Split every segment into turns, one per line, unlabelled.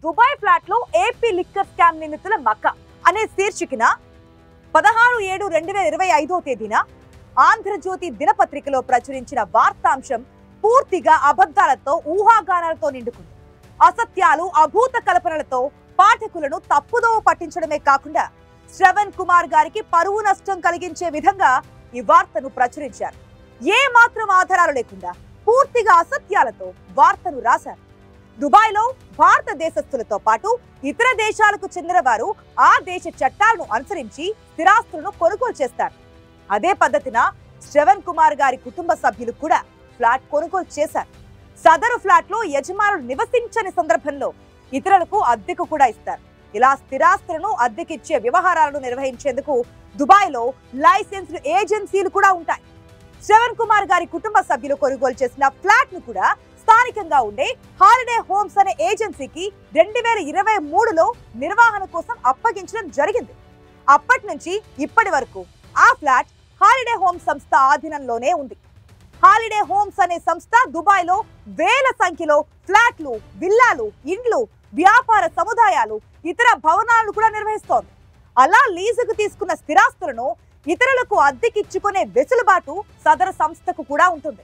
Dubai flat లో AP liquor scam నిందితుల మక్క అనే శీర్షికన 16/7/2025 తేదీన ఆంధ్రజ్యోతి దినపత్రికలో ప్రచురించిన వార్తాంశం పూర్తిగా అబద్ధాలతో ఊహాగానాలతో నిండుకుంది. అసత్యాలు అభూత కల్పనలతో పాఠకులను తప్పుదోవ పట్టించడమే కాకుండా శ్రవణ్ కుమార్ గారికి పరువు నష్టం కలిగించే విధంగా ఈ వార్తను ప్రచురించారు. ఏ మాత్రం ఆధారాలు లేకుండా పూర్తిగా అసత్యాలతో వార్తను రాశారు. దుబాయ్ లో భారతదేశస్థులతో పాటు ఇతర దేశాలకు చెందిన వారు ఆ దేశ చట్టాలను అనుసరించి స్థిరాస్తులను కొనుగోలు చేస్తారు. అదే పద్ధతిన శ్రవణ్ కుమార్ గారి కుటుంబ సభ్యులు కూడా ఫ్లాట్ కొనుగోలు చేశారు. సదరు ఫ్లాట్ లో యజమానులు నివసించని సందర్భంలో ఇతరులకు అద్దెకు కూడా ఇస్తారు. ఇలా స్థిరాస్తులను అద్దెకిచ్చే వ్యవహారాలను నిర్వహించేందుకు దుబాయ్ లో లైసెన్స్డ్ ఏజెన్సీలు కూడా ఉంటాయి. శ్రవణ్ కుమార్ గారి కుటుంబ సభ్యులు కొనుగోలు చేసిన ఫ్లాట్ ను కూడా స్థానికంగా ఉండే హాలిడే హోమ్స్ అనే ఏజెన్సీకి 2023లో నిర్వహణ కోసం అప్పగించడం జరిగింది. అప్పటి నుంచి ఇప్పటి వరకు ఆ ఫ్లాట్ హాలిడే హోమ్ సంస్థ ఆధీనంలోనే ఉంది. హాలిడే హోమ్స్ అనే సంస్థ దుబాయ్ లో వేల సంఖ్యలో ఫ్లాట్లు, విల్లాలు, ఇండ్లు, వ్యాపార సముదాయాలు, ఇతర భవనాలను కూడా నిర్వహిస్తోంది. అలా లీజుకు తీసుకున్న స్థిరాస్తులను ఇతరులకు అద్దెకిచ్చుకునే వెసులుబాటు సదరు సంస్థకు కూడా ఉంటుంది.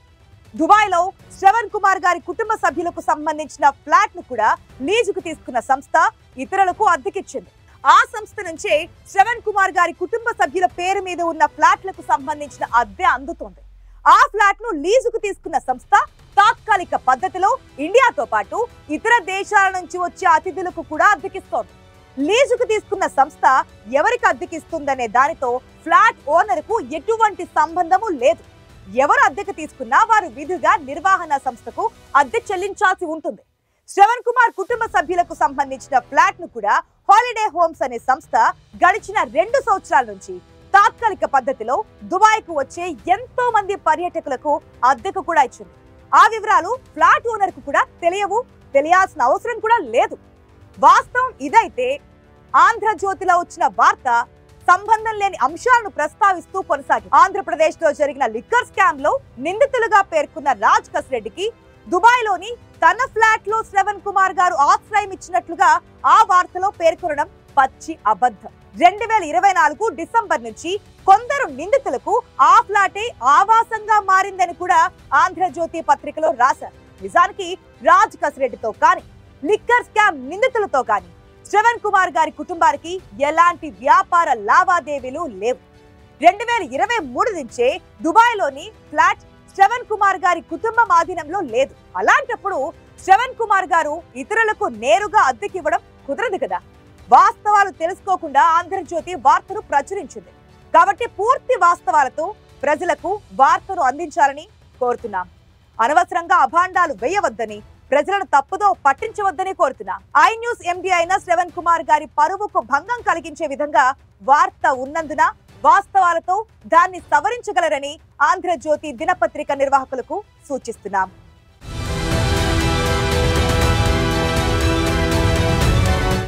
దుబాయ్ లో శ్రవణ్ కుమార్ గారి కుటుంబ సభ్యులకు సంబంధించిన ఫ్లాట్ ను కూడా లీజుకు తీసుకున్న సంస్థ ఇతరులకు అద్దెకిచ్చింది. ఆ సంస్థ నుంచే శ్రవణ్ కుమార్ గారి కుటుంబ సభ్యుల పేరు మీద ఉన్న ఫ్లాట్లకు సంబంధించిన అద్దె అందుతోంది. ఆ ఫ్లాట్ ను లీజుకు తీసుకున్న సంస్థ తాత్కాలిక పద్ధతిలో ఇండియాతో పాటు ఇతర దేశాల నుంచి వచ్చే అతిథులకు కూడా అద్దెకిస్తోంది. లీజుకు తీసుకున్న సంస్థ ఎవరికి అద్దెకిస్తుందనే దానితో ఫ్లాట్ ఓనర్ కు ఎటువంటి సంబంధము లేదు. ఎవరు అద్దెకు తీసుకున్నా వారు విధిగా నిర్వహణ సంస్థకు అద్దె చెల్లించాల్సి ఉంటుంది. శ్రవణ్ కుమార్ కుటుంబ సభ్యులకు సంబంధించిన ఫ్లాట్ ను కూడా హాలిడే హోమ్స్ అనే సంస్థ గడిచిన 2 సంవత్సరాల నుంచి తాత్కాలిక పద్ధతిలో దుబాయ్ కు వచ్చే ఎంతో మంది పర్యాటకులకు అద్దెకు కూడా ఇచ్చింది. ఆ వివరాలు ఫ్లాట్ ఓనర్ కు కూడా తెలియాల్సిన అవసరం కూడా లేదు. వాస్తవం ఇదైతే ఆంధ్రజ్యోతిలో వచ్చిన వార్త సంబంధం లేని అంశాలను ప్రస్తావిస్తూ కొనసాగి ఆంధ్రప్రదేశ్ లో జరిగిన లిక్కర్ స్కామ్ లో నిందితులుగా పేర్కొన్న రాజ్ కసిరెడ్డికి దుబాయ్ లోని తన ఫ్లాట్ లో శ్రవణ్ కుమార్ గారు ఆశ్రయం ఇచ్చినట్లుగా ఆ వార్తలో పేర్కొనడం పచ్చి అబద్ధం. 2024 డిసెంబర్ నుంచి కొందరు నిందితులకు ఆ ఫ్లాటే ఆవాసంగా మారిందని కూడా ఆంధ్రజ్యోతి పత్రికలో రాశారు. నిజానికి రాజ్ కసిరెడ్డితో కానీ లిక్కర్ స్కామ్ నిందితులతో కానీ శ్రవణ్ కుమార్ గారి కుటుంబానికి ఎలాంటి వ్యాపార లావాదేవీలు లేవు. 2023 నుంచే దుబాయ్ లోని ఫ్లాట్ శ్రవణ్ కుమార్ గారి కుటుంబం ఆధీనంలో లేదు. అలాంటప్పుడు శ్రవణ్ కుమార్ గారు ఇతరులకు నేరుగా అద్దెకివ్వడం కుదరదు కదా. వాస్తవాలు తెలుసుకోకుండా ఆంధ్రజ్యోతి వార్తను ప్రచురించింది. కాబట్టి పూర్తి వాస్తవాలతో ప్రజలకు వార్తను అందించాలని కోరుతున్నాం. అనవసరంగా అభాండాలు వేయవద్దని, ప్రజలను తప్పుదో పట్టించవద్దని కోరుతున్నా. ఐ న్యూస్ ఎండి అయిన శ్రవణ్ కుమార్ గారి పరువుకు భంగం కలిగించే విధంగా వార్త ఉన్నందున వాస్తవాలతో దాన్ని సవరించగలరని ఆంధ్రజ్యోతి దినపత్రిక నిర్వాహకులకు సూచిస్తున్నాం.